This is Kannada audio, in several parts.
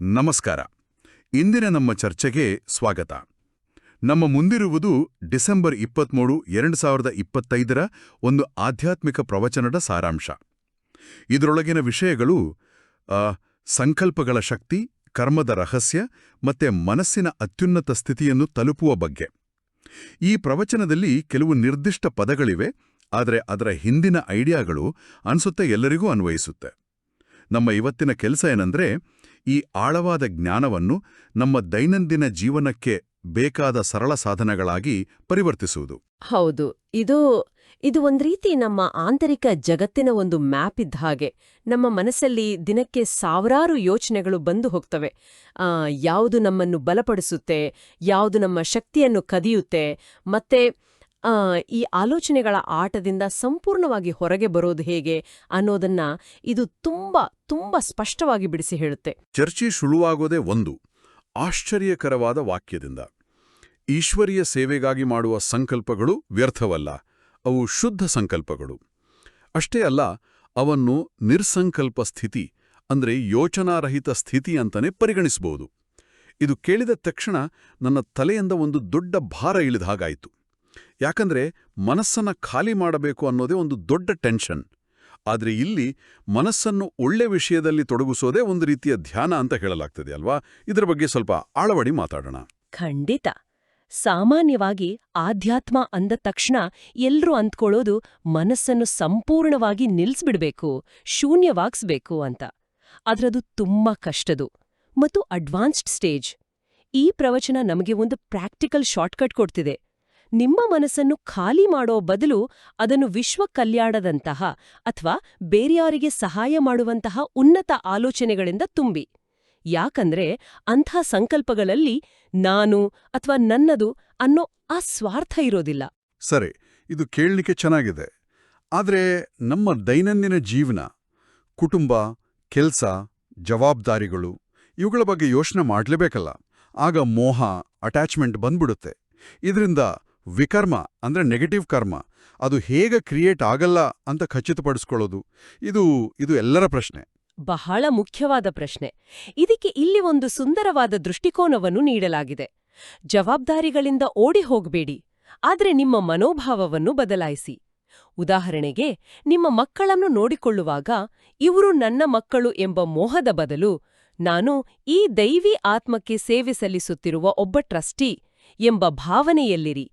ನಮಸ್ಕಾರ. ಇಂದಿನ ನಮ್ಮ ಚರ್ಚೆಗೆ ಸ್ವಾಗತ. ನಮ್ಮ ಮುಂದಿರುವುದು ಡಿಸೆಂಬರ್ 23, 2025ರ ಒಂದು ಆಧ್ಯಾತ್ಮಿಕ ಪ್ರವಚನದ ಸಾರಾಂಶ. ಇದರೊಳಗಿನ ವಿಷಯಗಳು ಸಂಕಲ್ಪಗಳ ಶಕ್ತಿ, ಕರ್ಮದ ರಹಸ್ಯ ಮತ್ತೆ ಮನಸ್ಸಿನ ಅತ್ಯುನ್ನತ ಸ್ಥಿತಿಯನ್ನು ತಲುಪುವ ಬಗ್ಗೆ. ಈ ಪ್ರವಚನದಲ್ಲಿ ಕೆಲವು ನಿರ್ದಿಷ್ಟ ಪದಗಳಿವೆ, ಆದರೆ ಅದರ ಹಿಂದಿನ ಐಡಿಯಾಗಳು ಅನ್ಸುತ್ತೆ ಎಲ್ಲರಿಗೂ ಅನ್ವಯಿಸುತ್ತೆ. ನಮ್ಮ ಇವತ್ತಿನ ಕೆಲಸ ಏನಂದ್ರೆ, ಈ ಆಳವಾದ ಜ್ಞಾನವನ್ನು ನಮ್ಮ ದೈನಂದಿನ ಜೀವನಕ್ಕೆ ಬೇಕಾದ ಸರಳ ಸಾಧನಗಳಾಗಿ ಪರಿವರ್ತಿಸುವುದು. ಹೌದು, ಇದು ಒಂದ್ ರೀತಿ ನಮ್ಮ ಆಂತರಿಕ ಜಗತ್ತಿನ ಒಂದು ಮ್ಯಾಪ್ ಇದ್ದ ಹಾಗೆ. ನಮ್ಮ ಮನಸ್ಸಲ್ಲಿ ದಿನಕ್ಕೆ ಸಾವಿರಾರು ಯೋಚನೆಗಳು ಬಂದು ಹೋಗ್ತವೆ. ಯಾವುದು ನಮ್ಮನ್ನು ಬಲಪಡಿಸುತ್ತೆ, ಯಾವುದು ನಮ್ಮ ಶಕ್ತಿಯನ್ನು ಕದಿಯುತ್ತೆ, ಮತ್ತೆ ಈ ಆಲೋಚನೆಗಳ ಆಟದಿಂದ ಸಂಪೂರ್ಣವಾಗಿ ಹೊರಗೆ ಬರೋದು ಹೇಗೆ ಅನ್ನೋದನ್ನ ಇದು ತುಂಬಾ ಸ್ಪಷ್ಟವಾಗಿ ಬಿಡಿಸಿ ಹೇಳುತ್ತೆ. ಚರ್ಚೆ ಶುರುವಾಗೋದೇ ಒಂದು ಆಶ್ಚರ್ಯಕರವಾದ ವಾಕ್ಯದಿಂದ. ಈಶ್ವರೀಯ ಸೇವೆಗಾಗಿ ಮಾಡುವ ಸಂಕಲ್ಪಗಳು ವ್ಯರ್ಥವಲ್ಲ, ಅವು ಶುದ್ಧ ಸಂಕಲ್ಪಗಳು. ಅಷ್ಟೇ ಅಲ್ಲ, ಅವನ್ನು ನಿರ್ಸಂಕಲ್ಪ ಸ್ಥಿತಿ ಅಂದ್ರೆ ಯೋಚನಾರಹಿತ ಸ್ಥಿತಿ ಅಂತಾನೆ ಪರಿಗಣಿಸಬಹುದು. ಇದು ಕೇಳಿದ ತಕ್ಷಣ ನನ್ನ ತಲೆಯಿಂದ ಒಂದು ದೊಡ್ಡ ಭಾರ ಇಳಿದ ಹಾಗಾಯಿತು. ಯಾಕಂದ್ರೆ ಮನಸ್ಸನ್ನ ಖಾಲಿ ಮಾಡಬೇಕು ಅನ್ನೋದೇ ಒಂದು ದೊಡ್ಡ ಟೆನ್ಷನ್. ಆದ್ರೆ ಇಲ್ಲಿ ಮನಸ್ಸನ್ನು ಒಳ್ಳೆ ವಿಷಯದಲ್ಲಿ ತೊಡಗಿಸೋದೇ ಒಂದು ರೀತಿಯ ಧ್ಯಾನ ಅಂತ ಹೇಳಲಾಗ್ತದೆ ಅಲ್ವಾ? ಇದರ ಬಗ್ಗೆ ಸ್ವಲ್ಪ ಆಳವಡಿ ಮಾತಾಡೋಣ. ಖಂಡಿತ. ಸಾಮಾನ್ಯವಾಗಿ ಆಧ್ಯಾತ್ಮ ಅಂದ ತಕ್ಷಣ ಎಲ್ರೂ ಅಂದ್ಕೊಳ್ಳೋದು ಮನಸ್ಸನ್ನು ಸಂಪೂರ್ಣವಾಗಿ ನಿಲ್ಸ್ಬಿಡ್ಬೇಕು, ಶೂನ್ಯವಾಗಿಸ್ಬೇಕು ಅಂತ. ಆದ್ರದು ತುಂಬಾ ಕಷ್ಟದು ಮತ್ತು ಅಡ್ವಾನ್ಸ್ಡ್ ಸ್ಟೇಜ್. ಈ ಪ್ರವಚನ ನಮಗೆ ಒಂದು ಪ್ರಾಕ್ಟಿಕಲ್ ಶಾರ್ಟ್ಕಟ್ ಕೊಡ್ತಿದೆ. ನಿಮ್ಮ ಮನಸ್ಸನ್ನು ಖಾಲಿ ಮಾಡೋ ಬದಲು ಅದನ್ನು ವಿಶ್ವ ಕಲ್ಯಾಣದಂತಹ ಅಥವಾ ಬೇರೆಯವರಿಗೆ ಸಹಾಯ ಮಾಡುವಂತಹ ಉನ್ನತ ಆಲೋಚನೆಗಳಿಂದ ತುಂಬಿ. ಯಾಕಂದ್ರೆ ಅಂಥ ಸಂಕಲ್ಪಗಳಲ್ಲಿ ನಾನು ಅಥವಾ ನನ್ನದು ಅನ್ನೋ ಆ ಸ್ವಾರ್ಥ ಇರೋದಿಲ್ಲ. ಸರಿ, ಇದು ಕೇಳಲಿಕ್ಕೆ ಚೆನ್ನಾಗಿದೆ. ಆದ್ರೆ ನಮ್ಮ ದೈನಂದಿನ ಜೀವನ, ಕುಟುಂಬ, ಕೆಲ್ಸ, ಜವಾಬ್ದಾರಿಗಳು ಇವುಗಳ ಬಗ್ಗೆ ಯೋಚನೆ ಮಾಡ್ಲೇಬೇಕಲ್ಲ. ಆಗ ಮೋಹ, ಅಟ್ಯಾಚ್ಮೆಂಟ್ ಬಂದ್ಬಿಡುತ್ತೆ. ಇದರಿಂದ ವಿಕರ್ಮ ಅಂದ್ರೆ ನೆಗೆಟಿವ್ ಕರ್ಮ ಅದು ಹೇಗೆ ಕ್ರಿಯೇಟ್ ಆಗಲ್ಲ ಅಂತ ಖಚಿತಪಡಿಸ್ಕೊಳ್ಳೋದು, ಇದು ಎಲ್ಲರ ಪ್ರಶ್ನೆ. ಬಹಳ ಮುಖ್ಯವಾದ ಪ್ರಶ್ನೆ. ಇದಕ್ಕೆ ಇಲ್ಲಿ ಒಂದು ಸುಂದರವಾದ ದೃಷ್ಟಿಕೋನವನ್ನು ನೀಡಲಾಗಿದೆ. ಜವಾಬ್ದಾರಿಗಳಿಂದ ಓಡಿ ಹೋಗಬೇಡಿ, ಆದ್ರೆ ನಿಮ್ಮ ಮನೋಭಾವವನ್ನು ಬದಲಾಯಿಸಿ. ಉದಾಹರಣೆಗೆ, ನಿಮ್ಮ ಮಕ್ಕಳನ್ನು ನೋಡಿಕೊಳ್ಳುವಾಗ ಇವರು ನನ್ನ ಮಕ್ಕಳು ಎಂಬ ಮೋಹದ ಬದಲು ನಾನು ಈ ದೈವಿ ಆತ್ಮಕ್ಕೆ ಸೇವೆ ಸಲ್ಲಿಸುತ್ತಿರುವ ಒಬ್ಬ ಟ್ರಸ್ಟಿ ಎಂಬ ಭಾವನೆಯಲ್ಲಿರಿ.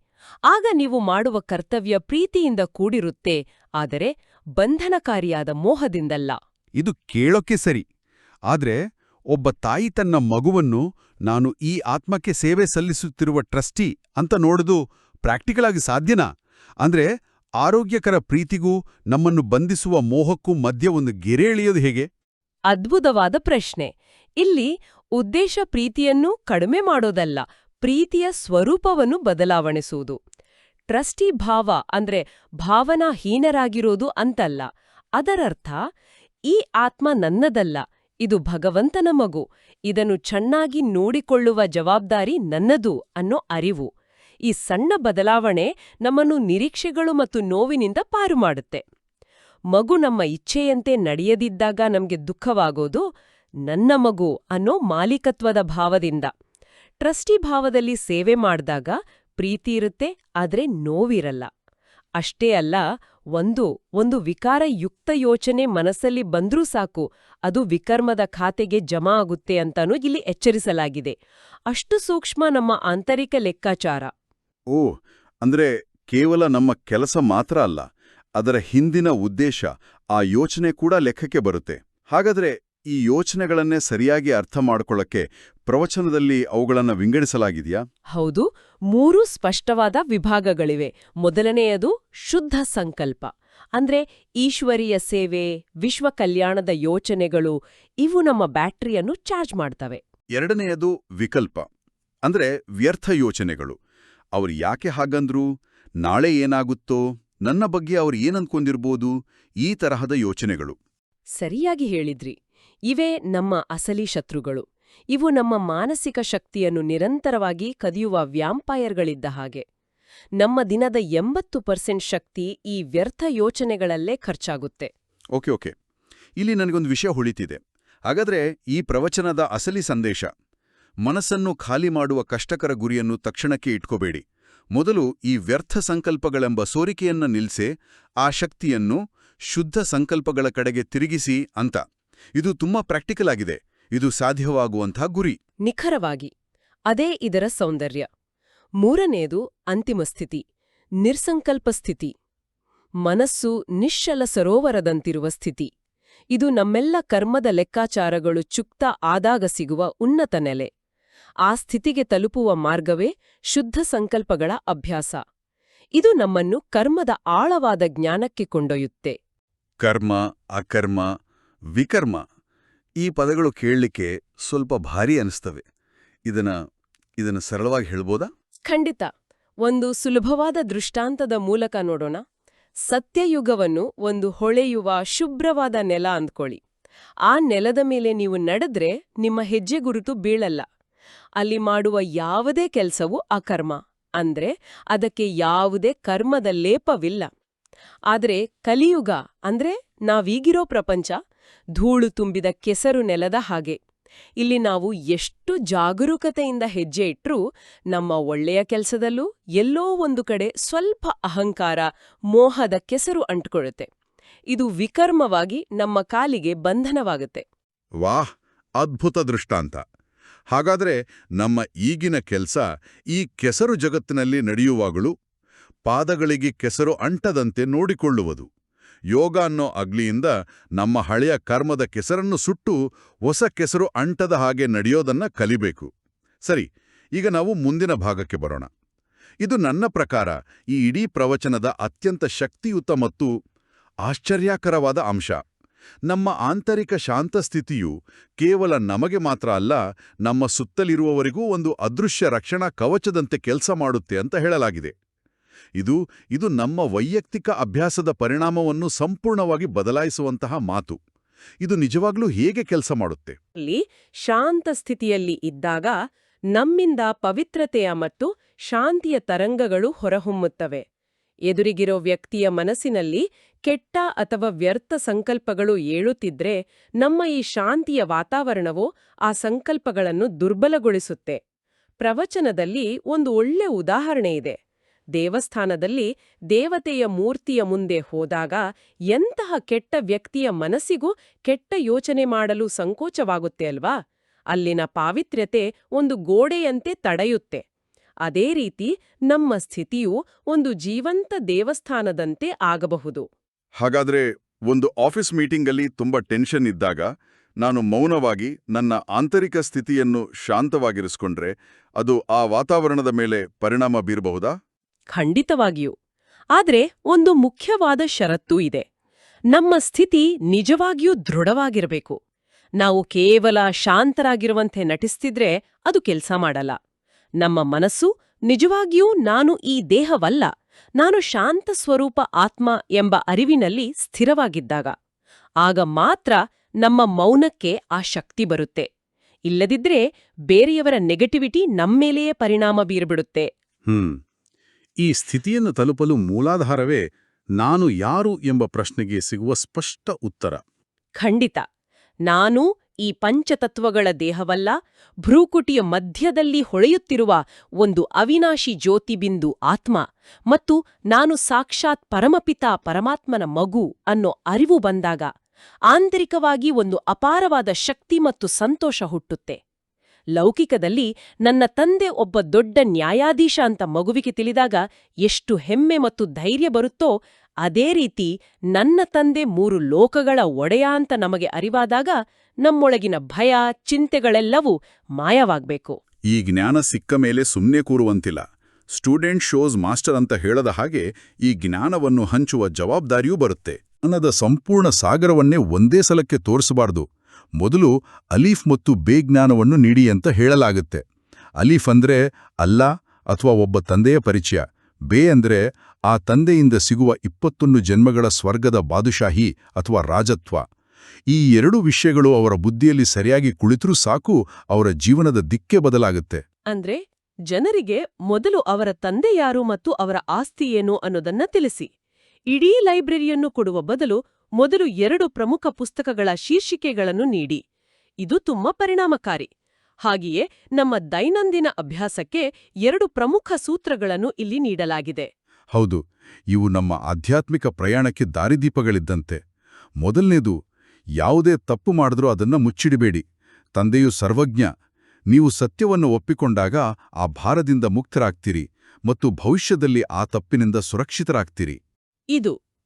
ಆಗ ನೀವು ಮಾಡುವ ಕರ್ತವ್ಯ ಪ್ರೀತಿಯಿಂದ ಕೂಡಿರುತ್ತೆ, ಆದರೆ ಬಂಧನಕಾರಿಯಾದ ಮೋಹದಿಂದಲ್ಲ. ಇದು ಕೇಳೋಕ್ಕೆ ಸರಿ. ಆದ್ರೆ ಒಬ್ಬ ತಾಯಿ ತನ್ನ ಮಗುವನ್ನು ನಾನು ಈ ಆತ್ಮಕ್ಕೆ ಸೇವೆ ಸಲ್ಲಿಸುತ್ತಿರುವ ಟ್ರಸ್ಟಿ ಅಂತ ನೋಡುದು ಪ್ರಾಕ್ಟಿಕಲ್ ಆಗಿ ಸಾಧ್ಯನಾ? ಅಂದ್ರೆ ಆರೋಗ್ಯಕರ ಪ್ರೀತಿಗೂ ನಮ್ಮನ್ನು ಬಂಧಿಸುವ ಮೋಹಕ್ಕೂ ಮಧ್ಯ ಒಂದು ಗೆರೆ ಎಳೆಯೋದು ಹೇಗೆ? ಅದ್ಭುತವಾದ ಪ್ರಶ್ನೆ. ಇಲ್ಲಿ ಉದ್ದೇಶ ಪ್ರೀತಿಯನ್ನೂ ಕಡಿಮೆ ಮಾಡೋದಲ್ಲ, ಪ್ರೀತಿಯ ಸ್ವರೂಪವನ್ನು ಬದಲಾವಣೆಸುವುದು. ಟ್ರಸ್ಟಿ ಭಾವ ಅಂದ್ರೆ ಭಾವನಾಹೀನರಾಗಿರೋದು ಅಂತಲ್ಲ. ಅದರರ್ಥ ಈ ಆತ್ಮ ನನ್ನದಲ್ಲ, ಇದು ಭಗವಂತನ ಮಗು, ಇದನ್ನು ಚೆನ್ನಾಗಿ ನೋಡಿಕೊಳ್ಳುವ ಜವಾಬ್ದಾರಿ ನನ್ನದು ಅನ್ನೋ ಅರಿವು. ಈ ಸಣ್ಣ ಬದಲಾವಣೆ ನಮ್ಮನ್ನು ನಿರೀಕ್ಷೆಗಳು ಮತ್ತು ನೋವಿನಿಂದ ಪಾರು ಮಾಡುತ್ತೆ. ಮಗು ನಮ್ಮ ಇಚ್ಛೆಯಂತೆ ನಡೆಯದಿದ್ದಾಗ ನಮ್ಗೆ ದುಃಖವಾಗೋದು ನನ್ನ ಮಗು ಅನ್ನೋ ಮಾಲೀಕತ್ವದ ಭಾವದಿಂದ. ಟ್ರಸ್ಟಿ ಭಾವದಲ್ಲಿ ಸೇವೆ ಮಾಡಿದಾಗ ಪ್ರೀತಿ ಇರುತ್ತೆ, ಆದ್ರೆ ನೋವಿರಲ್ಲ. ಅಷ್ಟೇ ಅಲ್ಲ, ಒಂದು ವಿಕಾರಯುಕ್ತ ಯೋಚನೆ ಮನಸ್ಸಲ್ಲಿ ಬಂದ್ರೂ ಸಾಕು, ಅದು ವಿಕರ್ಮದ ಖಾತೆಗೆ ಜಮಾ ಆಗುತ್ತೆ ಅಂತಾನೂ ಇಲ್ಲಿ ಎಚ್ಚರಿಸಲಾಗಿದೆ. ಅಷ್ಟು ಸೂಕ್ಷ್ಮ ನಮ್ಮ ಆಂತರಿಕ ಲೆಕ್ಕಾಚಾರ. ಅಂದ್ರೆ ಕೇವಲ ನಮ್ಮ ಕೆಲಸ ಮಾತ್ರ ಅಲ್ಲ, ಅದರ ಹಿಂದಿನ ಉದ್ದೇಶ, ಆ ಯೋಚನೆ ಕೂಡ ಲೆಕ್ಕಕ್ಕೆ ಬರುತ್ತೆ. ಹಾಗಾದ್ರೆ ಈ ಯೋಚನೆಗಳನ್ನೇ ಸರಿಯಾಗಿ ಅರ್ಥ ಮಾಡ್ಕೊಳ್ಳಕ್ಕೆ ಪ್ರವಚನದಲ್ಲಿ ಅವುಗಳನ್ನು ವಿಂಗಡಿಸಲಾಗಿದೆಯಾ? ಹೌದು, 3 ಸ್ಪಷ್ಟವಾದ ವಿಭಾಗಗಳಿವೆ. ಮೊದಲನೆಯದು ಶುದ್ಧ ಸಂಕಲ್ಪ, ಅಂದ್ರೆ ಈಶ್ವರೀಯ ಸೇವೆ, ವಿಶ್ವ ಕಲ್ಯಾಣದ ಯೋಚನೆಗಳು. ಇವು ನಮ್ಮ ಬ್ಯಾಟರಿಯನ್ನು ಚಾರ್ಜ್ ಮಾಡ್ತವೆ. ಎರಡನೆಯದು ವಿಕಲ್ಪ, ಅಂದ್ರೆ ವ್ಯರ್ಥ ಯೋಚನೆಗಳು. ಅವ್ರು ಯಾಕೆ ಹಾಗಂದ್ರು, ನಾಳೆ ಏನಾಗುತ್ತೋ, ನನ್ನ ಬಗ್ಗೆ ಅವ್ರು ಏನಂದ್ಕೊಂಡಿರ್ಬೋದು, ಈ ತರಹದ ಯೋಚನೆಗಳು. ಸರಿಯಾಗಿ ಹೇಳಿದ್ರಿ. ಇವೇ ನಮ್ಮ ಅಸಲಿ ಶತ್ರುಗಳು. ಇವು ನಮ್ಮ ಮಾನಸಿಕ ಶಕ್ತಿಯನ್ನು ನಿರಂತರವಾಗಿ ಕದಿಯುವ ವ್ಯಾಂಪೈರ್ಗಳಿದ್ದ ಹಾಗೆ. ನಮ್ಮ ದಿನದ 80% ಶಕ್ತಿ ಈ ವ್ಯರ್ಥ ಯೋಚನೆಗಳಲ್ಲೇ ಖರ್ಚಾಗುತ್ತೆ. ಓಕೆ, ಇಲ್ಲಿ ನನಗೊಂದು ವಿಷಯ ಹೊಳಿತಿದೆ. ಹಾಗಾದ್ರೆ ಈ ಪ್ರವಚನದ ಅಸಲಿ ಸಂದೇಶ: ಮನಸ್ಸನ್ನು ಖಾಲಿ ಮಾಡುವ ಕಷ್ಟಕರ ಗುರಿಯನ್ನು ತಕ್ಷಣಕ್ಕೆ ಇಟ್ಕೋಬೇಡಿ. ಮೊದಲು ಈ ವ್ಯರ್ಥ ಸಂಕಲ್ಪಗಳೆಂಬ ಸೋರಿಕೆಯನ್ನ ನಿಲ್ಸೆ, ಆ ಶಕ್ತಿಯನ್ನು ಶುದ್ಧ ಸಂಕಲ್ಪಗಳ ಕಡೆಗೆ ತಿರುಗಿಸಿ ಅಂತ. ಇದು ತುಂಬಾ ಪ್ರಾಕ್ಟಿಕಲ್ ಆಗಿದೆ. ಇದು ಸಾಧ್ಯವಾಗುವಂಥ ಗುರಿ. ನಿಖರವಾಗಿ ಅದೇ ಇದರ ಸೌಂದರ್ಯ. ಮೂರನೇದು ಅಂತಿಮ ಸ್ಥಿತಿ, ನಿರ್ಸಂಕಲ್ಪ ಸ್ಥಿತಿ. ಮನಸ್ಸು ನಿಶ್ಚಲ ಸರೋವರದಂತಿರುವ ಸ್ಥಿತಿ. ಇದು ನಮ್ಮೆಲ್ಲ ಕರ್ಮದ ಲೆಕ್ಕಾಚಾರಗಳು ಚುಕ್ತ ಆದಾಗ ಸಿಗುವ ಉನ್ನತ ನೆಲೆ. ಆ ಸ್ಥಿತಿಗೆ ತಲುಪುವ ಮಾರ್ಗವೇ ಶುದ್ಧ ಸಂಕಲ್ಪಗಳ ಅಭ್ಯಾಸ. ಇದು ನಮ್ಮನ್ನು ಕರ್ಮದ ಆಳವಾದ ಜ್ಞಾನಕ್ಕೆ ಕೊಂಡೊಯ್ಯುತ್ತೆ. ಕರ್ಮ, ಅಕರ್ಮ, ವಿಕರ್ಮ ಈ ಪದಗಳು ಕೇಳಲಿಕ್ಕೆ ಸ್ವಲ್ಪ ಭಾರಿ ಅನಿಸ್ತವೆ. ಇದನ್ನ ಸರಳವಾಗಿ ಹೇಳ್ಬೋದಾ? ಖಂಡಿತ. ಒಂದು ಸುಲಭವಾದ ದೃಷ್ಟಾಂತದ ಮೂಲಕ ನೋಡೋಣ. ಸತ್ಯಯುಗವನ್ನು ಒಂದು ಹೊಳೆಯುವ ಶುಭ್ರವಾದ ನೆಲ ಅಂದ್ಕೊಳ್ಳಿ. ಆ ನೆಲದ ಮೇಲೆ ನೀವು ನಡೆದ್ರೆ ನಿಮ್ಮ ಹೆಜ್ಜೆ ಗುರುತು ಬೀಳಲ್ಲ. ಅಲ್ಲಿ ಮಾಡುವ ಯಾವುದೇ ಕೆಲಸವೂ ಅಕರ್ಮ, ಅಂದ್ರೆ ಅದಕ್ಕೆ ಯಾವುದೇ ಕರ್ಮದ ಲೇಪವಿಲ್ಲ. ಆದರೆ ಕಲಿಯುಗ ಅಂದ್ರೆ ನಾವೀಗಿರೋ ಪ್ರಪಂಚ ಧೂಳು ತುಂಬಿದ ಕೆಸರು ನೆಲದ ಹಾಗೆ. ಇಲ್ಲಿ ನಾವು ಎಷ್ಟು ಜಾಗರೂಕತೆಯಿಂದ ಹೆಜ್ಜೆ ಇಟ್ರೂ ನಮ್ಮ ಒಳ್ಳೆಯ ಕೆಲಸದಲ್ಲೂ ಎಲ್ಲೋ ಒಂದು ಕಡೆ ಸ್ವಲ್ಪ ಅಹಂಕಾರ, ಮೋಹದ ಕೆಸರು ಅಂಟ್ಕೊಳ್ಳುತ್ತೆ. ಇದು ವಿಕರ್ಮವಾಗಿ ನಮ್ಮ ಕಾಲಿಗೆ ಬಂಧನವಾಗುತ್ತೆ. ವಾಹ್, ಅದ್ಭುತ ದೃಷ್ಟಾಂತ. ಹಾಗಾದ್ರೆ ನಮ್ಮ ಈಗಿನ ಕೆಲ್ಸ ಈ ಕೆಸರು ಜಗತ್ತಿನಲ್ಲಿ ನಡೆಯುವಾಗಲೂ ಪಾದಗಳಿಗೆ ಕೆಸರು ಅಂಟದಂತೆ ನೋಡಿಕೊಳ್ಳುವುದು. ಯೋಗ ಅನ್ನೋ ಅಗ್ಲಿಯಿಂದ ನಮ್ಮ ಹಳೆಯ ಕರ್ಮದ ಕೆಸರನ್ನು ಸುಟ್ಟು ಹೊಸ ಕೆಸರು ಅಂಟದ ಹಾಗೆ ನಡೆಯೋದನ್ನ ಕಲಿಬೇಕು. ಸರಿ, ಈಗ ನಾವು ಮುಂದಿನ ಭಾಗಕ್ಕೆ ಬರೋಣ. ಇದು ನನ್ನ ಪ್ರಕಾರ ಈ ಇಡೀ ಪ್ರವಚನದ ಅತ್ಯಂತ ಶಕ್ತಿಯುತ ಮತ್ತು ಆಶ್ಚರ್ಯಕರವಾದ ಅಂಶ. ನಮ್ಮ ಆಂತರಿಕ ಶಾಂತಸ್ಥಿತಿಯು ಕೇವಲ ನಮಗೆ ಮಾತ್ರ ಅಲ್ಲ, ನಮ್ಮ ಸುತ್ತಲಿರುವವರಿಗೂ ಒಂದು ಅದೃಶ್ಯ ರಕ್ಷಣಾ ಕವಚದಂತೆ ಕೆಲಸ ಮಾಡುತ್ತೆ ಅಂತ ಹೇಳಲಾಗಿದೆ. ಇದು ನಮ್ಮ ವೈಯಕ್ತಿಕ ಅಭ್ಯಾಸದ ಪರಿಣಾಮವನ್ನು ಸಂಪೂರ್ಣವಾಗಿ ಬದಲಾಯಿಸುವಂತಹ ಮಾತು. ಇದು ನಿಜವಾಗ್ಲೂ ಹೇಗೆ ಕೆಲಸ ಮಾಡುತ್ತೆ? ಅಲ್ಲಿ ಶಾಂತ ಸ್ಥಿತಿಯಲ್ಲಿ ಇದ್ದಾಗ ನಮ್ಮಿಂದ ಪವಿತ್ರತೆಯ ಮತ್ತು ಶಾಂತಿಯ ತರಂಗಗಳು ಹೊರಹೊಮ್ಮುತ್ತವೆ. ಎದುರಿಗಿರೋ ವ್ಯಕ್ತಿಯ ಮನಸ್ಸಿನಲ್ಲಿ ಕೆಟ್ಟ ಅಥವಾ ವ್ಯರ್ಥ ಸಂಕಲ್ಪಗಳು ಏಳುತ್ತಿದ್ರೆ ನಮ್ಮ ಈ ಶಾಂತಿಯ ವಾತಾವರಣವು ಆ ಸಂಕಲ್ಪಗಳನ್ನು ದುರ್ಬಲಗೊಳಿಸುತ್ತೆ. ಪ್ರವಚನದಲ್ಲಿ ಒಂದು ಒಳ್ಳೆ ಉದಾಹರಣೆ ಇದೆ. ದೇವಸ್ಥಾನದಲ್ಲಿ ದೇವತೆಯ ಮೂರ್ತಿಯ ಮುಂದೆ ಹೋದಾಗ ಎಂತಹ ಕೆಟ್ಟ ವ್ಯಕ್ತಿಯ ಮನಸ್ಸಿಗೂ ಕೆಟ್ಟ ಯೋಚನೆ ಮಾಡಲು ಸಂಕೋಚವಾಗುತ್ತೆ ಅಲ್ವಾ? ಅಲ್ಲಿನ ಪಾವಿತ್ರ್ಯತೆ ಒಂದು ಗೋಡೆಯಂತೆ ತಡೆಯುತ್ತೆ. ಅದೇ ರೀತಿ ನಮ್ಮ ಸ್ಥಿತಿಯು ಒಂದು ಜೀವಂತ ದೇವಸ್ಥಾನದಂತೆ ಆಗಬಹುದು. ಹಾಗಾದ್ರೆ ಒಂದು ಆಫೀಸ್ ಮೀಟಿಂಗಲ್ಲಿ ತುಂಬಾ ಟೆನ್ಷನ್ ಇದ್ದಾಗ ನಾನು ಮೌನವಾಗಿ ನನ್ನ ಆಂತರಿಕ ಸ್ಥಿತಿಯನ್ನು ಶಾಂತವಾಗಿರಿಸ್ಕೊಂಡ್ರೆ ಅದು ಆ ವಾತಾವರಣದ ಮೇಲೆ ಪರಿಣಾಮ ಬೀರಬಹುದಾ? ಖಂಡಿತವಾಗಿಯೂ. ಆದ್ರೆ ಒಂದು ಮುಖ್ಯವಾದ ಷರತ್ತೂ ಇದೆ. ನಮ್ಮ ಸ್ಥಿತಿ ನಿಜವಾಗಿಯೂ ದೃಢವಾಗಿರಬೇಕು. ನಾವು ಕೇವಲ ಶಾಂತರಾಗಿರುವಂತೆ ನಟಿಸ್ತಿದ್ರೆ ಅದು ಕೆಲ್ಸ ಮಾಡಲ್ಲ. ನಮ್ಮ ಮನಸ್ಸು ನಿಜವಾಗಿಯೂ ನಾನು ಈ ದೇಹವಲ್ಲ, ನಾನು ಶಾಂತ ಸ್ವರೂಪ ಆತ್ಮ ಎಂಬ ಅರಿವಿನಲ್ಲಿ ಸ್ಥಿರವಾಗಿದ್ದಾಗ ಆಗ ಮಾತ್ರ ನಮ್ಮ ಮೌನಕ್ಕೆ ಆ ಶಕ್ತಿ ಬರುತ್ತೆ. ಇಲ್ಲದಿದ್ರೆ ಬೇರೆಯವರ ನೆಗೆಟಿವಿಟಿ ನಮ್ಮೇಲೆಯೇ ಪರಿಣಾಮ ಬೀರ್ಬಿಡುತ್ತೆ. ಈ ಸ್ಥಿತಿಯನ್ನು ತಲುಪಲು ಮೂಲಾಧಾರವೇ ನಾನು ಯಾರು ಎಂಬ ಪ್ರಶ್ನೆಗೆ ಸಿಗುವ ಸ್ಪಷ್ಟ ಉತ್ತರ. ಖಂಡಿತ. ನಾನು ಈ ಪಂಚತತ್ವಗಳ ದೇಹವಲ್ಲ, ಭ್ರೂಕುಟಿಯ ಮಧ್ಯದಲ್ಲಿ ಹೊಳೆಯುತ್ತಿರುವ ಒಂದು ಅವಿನಾಶಿ ಜ್ಯೋತಿಬಿಂದು ಆತ್ಮ, ಮತ್ತು ನಾನು ಸಾಕ್ಷಾತ್ ಪರಮಪಿತಾ ಪರಮಾತ್ಮನ ಮಗು ಅನ್ನೋ ಅರಿವು ಬಂದಾಗ ಆಂತರಿಕವಾಗಿ ಒಂದು ಅಪಾರವಾದ ಶಕ್ತಿ ಮತ್ತು ಸಂತೋಷ ಹುಟ್ಟುತ್ತೆ. ಲೌಕಿಕದಲ್ಲಿ ನನ್ನ ತಂದೆ ಒಬ್ಬ ದೊಡ್ಡ ನ್ಯಾಯಾಧೀಶ ಅಂತ ಮಗುವಿಗೆ ತಿಳಿದಾಗ ಎಷ್ಟು ಹೆಮ್ಮೆ ಮತ್ತು ಧೈರ್ಯ ಬರುತ್ತೋ, ಅದೇ ರೀತಿ ನನ್ನ ತಂದೆ 3 ಲೋಕಗಳ ಒಡೆಯ ಅಂತ ನಮಗೆ ಅರಿವಾದಾಗ ನಮ್ಮೊಳಗಿನ ಭಯ, ಚಿಂತೆಗಳೆಲ್ಲವೂ ಮಾಯವಾಗ್ಬೇಕು. ಈ ಜ್ಞಾನ ಸಿಕ್ಕ ಮೇಲೆ ಸುಮ್ಮನೆ ಕೂರುವಂತಿಲ್ಲ. ಸ್ಟೂಡೆಂಟ್ ಶೋಸ್ ಮಾಸ್ಟರ್ ಅಂತ ಹೇಳದ ಹಾಗೆ ಈ ಜ್ಞಾನವನ್ನು ಹಂಚುವ ಜವಾಬ್ದಾರಿಯೂ ಬರುತ್ತೆ. ಅನ್ನದ ಸಂಪೂರ್ಣ ಸಾಗರವನ್ನೇ ಒಂದೇ ಸಲಕ್ಕೆ ತೋರಿಸಬಾರ್ದು. ಮೊದಲು ಅಲೀಫ್ ಮತ್ತು ಬೇ ಜ್ಞಾನವನ್ನು ನೀಡಿ ಅಂತ ಹೇಳಲಾಗುತ್ತೆ. ಅಲೀಫ್ ಅಂದ್ರೆ ಅಲ್ಲ ಅಥವಾ ಒಬ್ಬ ತಂದೆಯ ಪರಿಚಯ. ಬೇ ಅಂದ್ರೆ ಆ ತಂದೆಯಿಂದ ಸಿಗುವ 21 ಜನ್ಮಗಳ ಸ್ವರ್ಗದ ಬಾದುಷಾಹಿ ಅಥವಾ ರಾಜತ್ವ. ಈ 2 ವಿಷಯಗಳು ಅವರ ಬುದ್ಧಿಯಲ್ಲಿ ಸರಿಯಾಗಿ ಕುಳಿತರೂ ಸಾಕು, ಅವರ ಜೀವನದ ದಿಕ್ಕೇ ಬದಲಾಗುತ್ತೆ. ಅಂದ್ರೆ ಜನರಿಗೆ ಮೊದಲು ಅವರ ತಂದೆ ಯಾರು ಮತ್ತು ಅವರ ಆಸ್ತಿ ಏನು ಅನ್ನೋದನ್ನ ತಿಳಿಸಿ. ಇಡೀ ಲೈಬ್ರರಿಯನ್ನು ಕೊಡುವ ಬದಲು ಮೊದಲು 2 ಪ್ರಮುಖ ಪುಸ್ತಕಗಳ ಶೀರ್ಷಿಕೆಗಳನ್ನು ನೀಡಿ. ಇದು ತುಂಬಾ ಪರಿಣಾಮಕಾರಿ. ಹಾಗೆಯೇ ನಮ್ಮ ದೈನಂದಿನ ಅಭ್ಯಾಸಕ್ಕೆ 2 ಪ್ರಮುಖ ಸೂತ್ರಗಳನ್ನು ಇಲ್ಲಿ ನೀಡಲಾಗಿದೆ. ಹೌದು, ಇವು ನಮ್ಮ ಆಧ್ಯಾತ್ಮಿಕ ಪ್ರಯಾಣಕ್ಕೆ ದಾರಿದೀಪಗಳಿದ್ದಂತೆ. ಮೊದಲನೇದು, ಯಾವುದೇ ತಪ್ಪು ಮಾಡಿದ್ರೂ ಅದನ್ನ ಮುಚ್ಚಿಡಬೇಡಿ. ತಂದೆಯು ಸರ್ವಜ್ಞ. ನೀವು ಸತ್ಯವನ್ನು ಒಪ್ಪಿಕೊಂಡಾಗ ಆ ಭಾರದಿಂದ ಮುಕ್ತರಾಗ್ತೀರಿ ಮತ್ತು ಭವಿಷ್ಯದಲ್ಲಿ ಆ ತಪ್ಪಿನಿಂದ ಸುರಕ್ಷಿತರಾಗ್ತೀರಿ.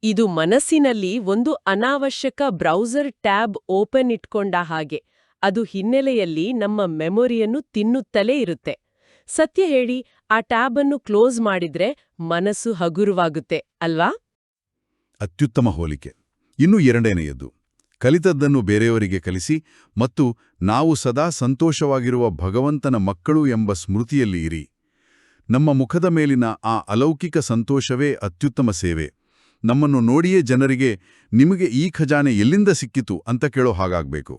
ಇದು ಮನಸ್ಸಿನಲ್ಲಿ ಒಂದು ಅನಾವಶ್ಯಕ ಬ್ರೌಸರ್ ಟ್ಯಾಬ್ ಓಪನ್ ಇಟ್ಕೊಂಡ ಹಾಗೆ. ಅದು ಹಿನ್ನೆಲೆಯಲ್ಲಿ ನಮ್ಮ ಮೆಮೊರಿಯನ್ನು ತಿನ್ನುತ್ತಲೇ ಇರುತ್ತೆ. ಸತ್ಯ ಹೇಳಿ, ಆ ಟ್ಯಾಬ್ ಅನ್ನು ಕ್ಲೋಸ್ ಮಾಡಿದ್ರೆ ಮನಸ್ಸು ಹಗುರವಾಗುತ್ತೆ ಅಲ್ವಾ? ಅತ್ಯುತ್ತಮ ಹೋಲಿಕೆ. ಇನ್ನು ಎರಡನೆಯದು, ಕಲಿತದ್ದನ್ನು ಬೇರೆಯವರಿಗೆ ಕಲಿಸಿ ಮತ್ತು ನಾವು ಸದಾ ಸಂತೋಷವಾಗಿರುವ ಭಗವಂತನ ಮಕ್ಕಳು ಎಂಬ ಸ್ಮೃತಿಯಲ್ಲಿ ಇರಿ. ನಮ್ಮ ಮುಖದ ಮೇಲಿನ ಆ ಅಲೌಕಿಕ ಸಂತೋಷವೇ ಅತ್ಯುತ್ತಮ ಸೇವೆ. ನಮ್ಮನ್ನು ನೋಡಿಯೇ ಜನರಿಗೆ ನಿಮಗೆ ಈ ಖಜಾನೆ ಎಲ್ಲಿಂದ ಸಿಕ್ಕಿತು ಅಂತ ಕೇಳೋ ಹಾಗಾಗಬೇಕು.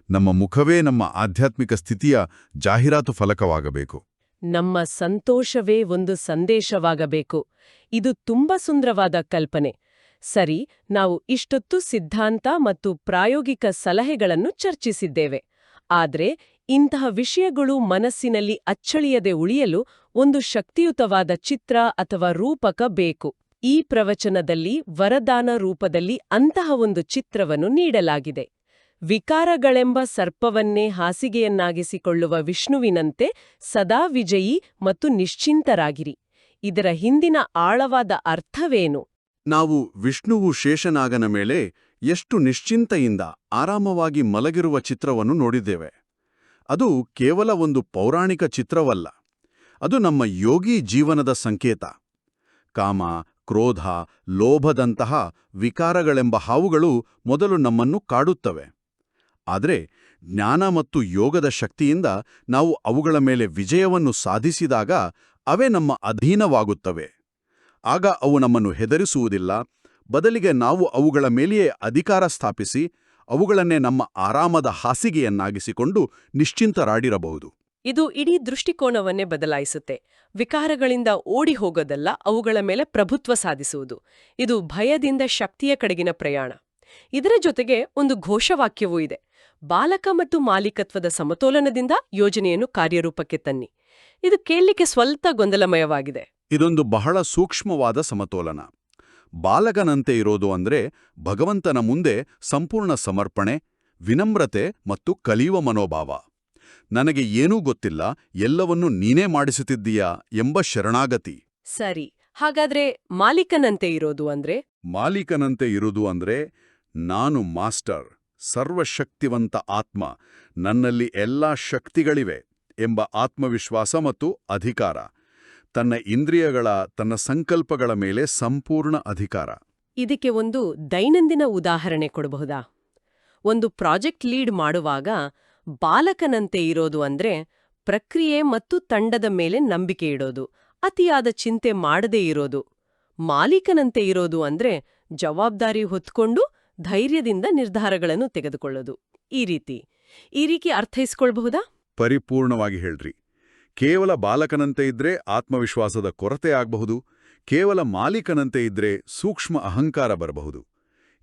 ನಮ್ಮ ಮುಖವೇ ನಮ್ಮ ಆಧ್ಯಾತ್ಮಿಕ ಸ್ಥಿತಿಯ ಜಾಹೀರಾತು ಫಲಕವಾಗಬೇಕು. ನಮ್ಮ ಸಂತೋಷವೇ ಒಂದು ಸಂದೇಶವಾಗಬೇಕು. ಇದು ತುಂಬಾ ಸುಂದರವಾದ ಕಲ್ಪನೆ. ಸರಿ, ನಾವು ಇಷ್ಟೊತ್ತು ಸಿದ್ಧಾಂತ ಮತ್ತು ಪ್ರಾಯೋಗಿಕ ಸಲಹೆಗಳನ್ನು ಚರ್ಚಿಸಿದ್ದೇವೆ. ಆದ್ರೆ ಇಂತಹ ವಿಷಯಗಳು ಮನಸ್ಸಿನಲ್ಲಿ ಅಚ್ಚಳಿಯದೆ ಉಳಿಯಲು ಒಂದು ಶಕ್ತಿಯುತವಾದ ಚಿತ್ರ ಅಥವಾ ರೂಪಕ ಬೇಕು. ಈ ಪ್ರವಚನದಲ್ಲಿ ವರದಾನ ರೂಪದಲ್ಲಿ ಅಂತಹ ಒಂದು ಚಿತ್ರವನ್ನು ನೀಡಲಾಗಿದೆ. ವಿಕಾರಗಳೆಂಬ ಸರ್ಪವನ್ನೇ ಹಾಸಿಗೆಯನ್ನಾಗಿಸಿಕೊಳ್ಳುವ ವಿಷ್ಣುವಿನಂತೆ ಸದಾ ವಿಜಯೀ ಮತ್ತು ನಿಶ್ಚಿಂತರಾಗಿರಿ. ಇದರ ಹಿಂದಿನ ಆಳವಾದ ಅರ್ಥವೇನು? ನಾವು ವಿಷ್ಣುವು ಶೇಷನಾಗನ ಮೇಲೆ ಎಷ್ಟು ನಿಶ್ಚಿಂತೆಯಿಂದ ಆರಾಮವಾಗಿ ಮಲಗಿರುವ ಚಿತ್ರವನ್ನು ನೋಡಿದ್ದೇವೆ. ಅದು ಕೇವಲ ಒಂದು ಪೌರಾಣಿಕ ಚಿತ್ರವಲ್ಲ. ಅದು ನಮ್ಮ ಯೋಗಿ ಜೀವನದ ಸಂಕೇತ. ಕಾಮ, ಕ್ರೋಧ, ಲೋಭದಂತಹ ವಿಕಾರಗಳೆಂಬ ಹಾವುಗಳು ಮೊದಲು ನಮ್ಮನ್ನು ಕಾಡುತ್ತವೆ. ಆದರೆ ಜ್ಞಾನ ಮತ್ತು ಯೋಗದ ಶಕ್ತಿಯಿಂದ ನಾವು ಅವುಗಳ ಮೇಲೆ ವಿಜಯವನ್ನು ಸಾಧಿಸಿದಾಗ ಅವೇ ನಮ್ಮ ಅಧೀನವಾಗುತ್ತವೆ. ಆಗ ಅವು ನಮ್ಮನ್ನು ಹೆದರಿಸುವುದಿಲ್ಲ. ಬದಲಿಗೆ ನಾವು ಅವುಗಳ ಮೇಲೆಯೇ ಅಧಿಕಾರ ಸ್ಥಾಪಿಸಿ ಅವುಗಳನ್ನೇ ನಮ್ಮ ಆರಾಮದ ಹಾಸಿಗೆಯನ್ನಾಗಿಸಿಕೊಂಡು ನಿಶ್ಚಿಂತರಾಡಿರಬಹುದು. ಇದು ಇಡೀ ದೃಷ್ಟಿಕೋನವನ್ನೇ ಬದಲಾಯಿಸುತ್ತೆ. ವಿಕಾರಗಳಿಂದ ಓಡಿ ಹೋಗೋದಲ್ಲ, ಅವುಗಳ ಮೇಲೆ ಪ್ರಭುತ್ವ ಸಾಧಿಸುವುದು. ಇದು ಭಯದಿಂದ ಶಕ್ತಿಯ ಕಡೆಗಿನ ಪ್ರಯಾಣ. ಇದರ ಜೊತೆಗೆ ಒಂದು ಘೋಷವಾಕ್ಯವೂ ಇದೆ: ಬಾಲಕ ಮತ್ತು ಮಾಲೀಕತ್ವದ ಸಮತೋಲನದಿಂದ ಯೋಜನೆಯನ್ನು ಕಾರ್ಯರೂಪಕ್ಕೆ ತನ್ನಿ. ಇದು ಕೇಳಲಿಕ್ಕೆ ಸ್ವಲ್ಪ ಗೊಂದಲಮಯವಾಗಿದೆ. ಇದೊಂದು ಬಹಳ ಸೂಕ್ಷ್ಮವಾದ ಸಮತೋಲನ. ಬಾಲಕನಂತೆ ಇರೋದು ಅಂದ್ರೆ ಭಗವಂತನ ಮುಂದೆ ಸಂಪೂರ್ಣ ಸಮರ್ಪಣೆ, ವಿನಮ್ರತೆ ಮತ್ತು ಕಲಿಯುವ ಮನೋಭಾವ. ನನಗೆ ಏನೂ ಗೊತ್ತಿಲ್ಲ, ಎಲ್ಲವನ್ನೂ ನೀನೇ ಮಾಡಿಸುತ್ತಿದ್ದೀಯಾ ಎಂಬ ಶರಣಾಗತಿ. ಸರಿ, ಹಾಗಾದ್ರೆ ಮಾಲೀಕನಂತೆ ಇರೋದು ಅಂದ್ರೆ? ಮಾಲೀಕನಂತೆ ಇರುವುದು ಅಂದ್ರೆ ನಾನು ಮಾಸ್ಟರ್, ಸರ್ವಶಕ್ತಿವಂತ ಆತ್ಮ, ನನ್ನಲ್ಲಿ ಎಲ್ಲಾ ಶಕ್ತಿಗಳಿವೆ ಎಂಬ ಆತ್ಮವಿಶ್ವಾಸ ಮತ್ತು ಅಧಿಕಾರ. ತನ್ನ ಇಂದ್ರಿಯಗಳ, ತನ್ನ ಸಂಕಲ್ಪಗಳ ಮೇಲೆ ಸಂಪೂರ್ಣ ಅಧಿಕಾರ. ಇದಕ್ಕೆ ಒಂದು ದೈನಂದಿನ ಉದಾಹರಣೆ ಕೊಡಬಹುದಾ? ಒಂದು ಪ್ರಾಜೆಕ್ಟ್ ಲೀಡ್ ಮಾಡುವಾಗ ಬಾಲಕನಂತೆ ಇರೋದು ಅಂದ್ರೆ ಪ್ರಕ್ರಿಯೆ ಮತ್ತು ತಂಡದ ಮೇಲೆ ನಂಬಿಕೆ ಇಡೋದು, ಅತಿಯಾದ ಚಿಂತೆ ಮಾಡದೇ ಇರೋದು. ಮಾಲೀಕನಂತೆ ಇರೋದು ಅಂದ್ರೆ ಜವಾಬ್ದಾರಿ ಹೊತ್ಕೊಂಡು ಧೈರ್ಯದಿಂದ ನಿರ್ಧಾರಗಳನ್ನು ತೆಗೆದುಕೊಳ್ಳೋದು. ಈ ರೀತಿ ಅರ್ಥೈಸ್ಕೊಳ್ಬಹುದಾ? ಪರಿಪೂರ್ಣವಾಗಿ ಹೇಳ್ರಿ. ಕೇವಲ ಬಾಲಕನಂತೆ ಇದ್ರೆ ಆತ್ಮವಿಶ್ವಾಸದ ಕೊರತೆ ಆಗಬಹುದು. ಕೇವಲ ಮಾಲೀಕನಂತೆ ಇದ್ರೆ ಸೂಕ್ಷ್ಮ ಅಹಂಕಾರ ಬರಬಹುದು.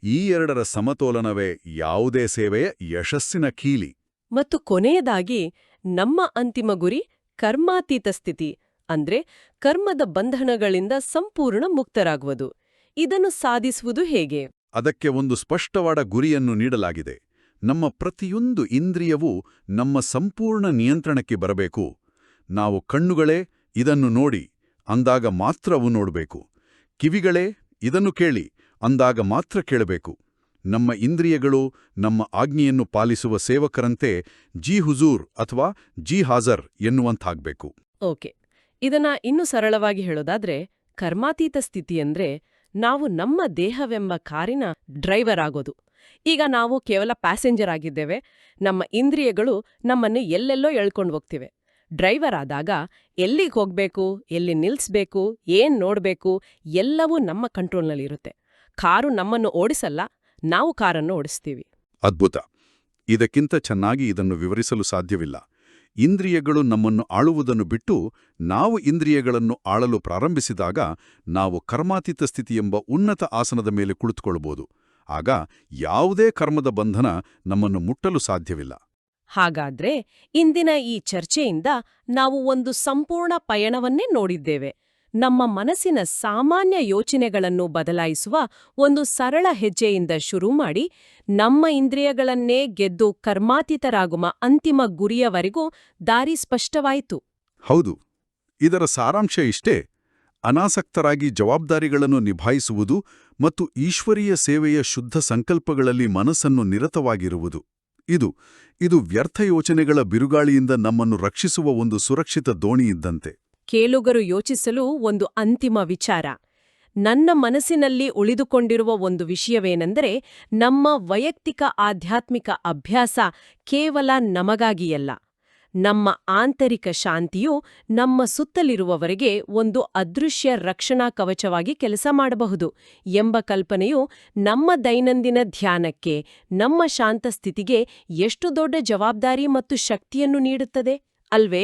ಈ ಎರಡರ ಸಮತೋಲನವೇ ಯಾವುದೇ ಸೇವೆಯ ಯಶಸ್ಸಿನ ಕೀಲಿ. ಮತ್ತು ಕೊನೆಯದಾಗಿ ನಮ್ಮ ಅಂತಿಮ ಗುರಿ ಕರ್ಮಾತೀತ ಸ್ಥಿತಿ, ಅಂದ್ರೆ ಕರ್ಮದ ಬಂಧನಗಳಿಂದ ಸಂಪೂರ್ಣ ಮುಕ್ತರಾಗುವುದು. ಇದನ್ನು ಸಾಧಿಸುವುದು ಹೇಗೆ? ಅದಕ್ಕೆ ಒಂದು ಸ್ಪಷ್ಟವಾದ ಗುರಿಯನ್ನು ನೀಡಲಾಗಿದೆ. ನಮ್ಮ ಪ್ರತಿಯೊಂದು ಇಂದ್ರಿಯವೂ ನಮ್ಮ ಸಂಪೂರ್ಣ ನಿಯಂತ್ರಣಕ್ಕೆ ಬರಬೇಕು. ನಾವು ಕಣ್ಣುಗಳೇ ಇದನ್ನು ನೋಡಿ ಅಂದಾಗ ಮಾತ್ರ ಅವು ನೋಡಬೇಕು. ಕಿವಿಗಳೇ ಇದನ್ನು ಕೇಳಿ ಅಂದಾಗ ಮಾತ್ರ ಕೇಳಬೇಕು. ನಮ್ಮ ಇಂದ್ರಿಯಗಳು ನಮ್ಮ ಆಜ್ಞೆಯನ್ನು ಪಾಲಿಸುವ ಸೇವಕರಂತೆ ಜಿ ಹುಜೂರ್ ಅಥವಾ ಜಿ ಹಾಜರ್ ಎನ್ನುವಂತಾಗಬೇಕು. ಓಕೆ, ಇದನ್ನ ಇನ್ನೂ ಸರಳವಾಗಿ ಹೇಳೋದಾದ್ರೆ, ಕರ್ಮಾತೀತ ಸ್ಥಿತಿ ಅಂದ್ರೆ ನಾವು ನಮ್ಮ ದೇಹವೆಂಬ ಕಾರಿನ ಡ್ರೈವರ್ ಆಗೋದು. ಈಗ ನಾವು ಕೇವಲ ಪ್ಯಾಸೆಂಜರ್ ಆಗಿದ್ದೇವೆ. ನಮ್ಮ ಇಂದ್ರಿಯಗಳು ನಮ್ಮನ್ನು ಎಲ್ಲೆಲ್ಲೋ ಎಳ್ಕೊಂಡು ಹೋಗ್ತಿವೆ. ಡ್ರೈವರ್ ಆದಾಗ ಎಲ್ಲಿಗೆ ಹೋಗ್ಬೇಕು, ಎಲ್ಲಿ ನಿಲ್ಸ್ಬೇಕು, ಏನ್ ನೋಡ್ಬೇಕು ಎಲ್ಲವೂ ನಮ್ಮ ಕಂಟ್ರೋಲ್ನಲ್ಲಿರುತ್ತೆ. ಕಾರು ನಮ್ಮನ್ನು ಓಡಿಸಲ್ಲ, ನಾವು ಕಾರನ್ನು ಓಡಿಸ್ತೀವಿ. ಅದ್ಭುತ. ಇದಕ್ಕಿಂತ ಚೆನ್ನಾಗಿ ಇದನ್ನು ವಿವರಿಸಲು ಸಾಧ್ಯವಿಲ್ಲ. ಇಂದ್ರಿಯಗಳು ನಮ್ಮನ್ನು ಆಳುವುದನ್ನು ಬಿಟ್ಟು ನಾವು ಇಂದ್ರಿಯಗಳನ್ನು ಆಳಲು ಪ್ರಾರಂಭಿಸಿದಾಗ ನಾವು ಕರ್ಮಾತೀತ ಸ್ಥಿತಿ ಎಂಬ ಉನ್ನತ ಆಸನದ ಮೇಲೆ ಕುಳಿತುಕೊಳ್ಳಬಹುದು. ಆಗ ಯಾವುದೇ ಕರ್ಮದ ಬಂಧನ ನಮ್ಮನ್ನು ಮುಟ್ಟಲು ಸಾಧ್ಯವಿಲ್ಲ. ಹಾಗಾದ್ರೆ ಇಂದಿನ ಈ ಚರ್ಚೆಯಿಂದ ನಾವು ಒಂದು ಸಂಪೂರ್ಣ ಪಯಣವನ್ನೇ ನೋಡಿದ್ದೇವೆ. ನಮ್ಮ ಮನಸ್ಸಿನ ಸಾಮಾನ್ಯ ಯೋಚನೆಗಳನ್ನು ಬದಲಾಯಿಸುವ ಒಂದು ಸರಳ ಹೆಜ್ಜೆಯಿಂದ ಶುರು ಮಾಡಿ ನಮ್ಮ ಇಂದ್ರಿಯಗಳನ್ನೇ ಗೆದ್ದು ಕರ್ಮಾತೀತರಾಗುವ ಅಂತಿಮ ಗುರಿಯವರೆಗೂ ದಾರಿ ಸ್ಪಷ್ಟವಾಯಿತು. ಹೌದು, ಇದರ ಸಾರಾಂಶ ಇಷ್ಟೇ: ಅನಾಸಕ್ತರಾಗಿ ಜವಾಬ್ದಾರಿಗಳನ್ನು ನಿಭಾಯಿಸುವುದು ಮತ್ತು ಈಶ್ವರೀಯ ಸೇವೆಯ ಶುದ್ಧ ಸಂಕಲ್ಪಗಳಲ್ಲಿ ಮನಸ್ಸನ್ನು ನಿರತವಾಗಿರುವುದು. ಇದು ವ್ಯರ್ಥ ಯೋಚನೆಗಳ ಬಿರುಗಾಳಿಯಿಂದ ನಮ್ಮನ್ನು ರಕ್ಷಿಸುವ ಒಂದು ಸುರಕ್ಷಿತ ದೋಣಿಯಿದ್ದಂತೆ. ಕೇಳುಗರು ಯೋಚಿಸಲು ಒಂದು ಅಂತಿಮ ವಿಚಾರ. ನನ್ನ ಮನಸ್ಸಿನಲ್ಲಿ ಉಳಿದುಕೊಂಡಿರುವ ಒಂದು ವಿಷಯವೇನೆಂದರೆ, ನಮ್ಮ ವೈಯಕ್ತಿಕ ಆಧ್ಯಾತ್ಮಿಕ ಅಭ್ಯಾಸ ಕೇವಲ ನಮಗಾಗಿಯಲ್ಲ, ನಮ್ಮ ಆಂತರಿಕ ಶಾಂತಿಯು ನಮ್ಮ ಸುತ್ತಲಿರುವವರೆಗೆ ಒಂದು ಅದೃಶ್ಯ ರಕ್ಷಣಾ ಕವಚವಾಗಿ ಕೆಲಸ ಮಾಡಬಹುದು ಎಂಬ ಕಲ್ಪನೆಯು ನಮ್ಮ ದೈನಂದಿನ ಧ್ಯಾನಕ್ಕೆ, ನಮ್ಮ ಶಾಂತ ಸ್ಥಿತಿಗೆ ಎಷ್ಟು ದೊಡ್ಡ ಜವಾಬ್ದಾರಿ ಮತ್ತು ಶಕ್ತಿಯನ್ನು ನೀಡುತ್ತದೆ ಅಲ್ವೇ?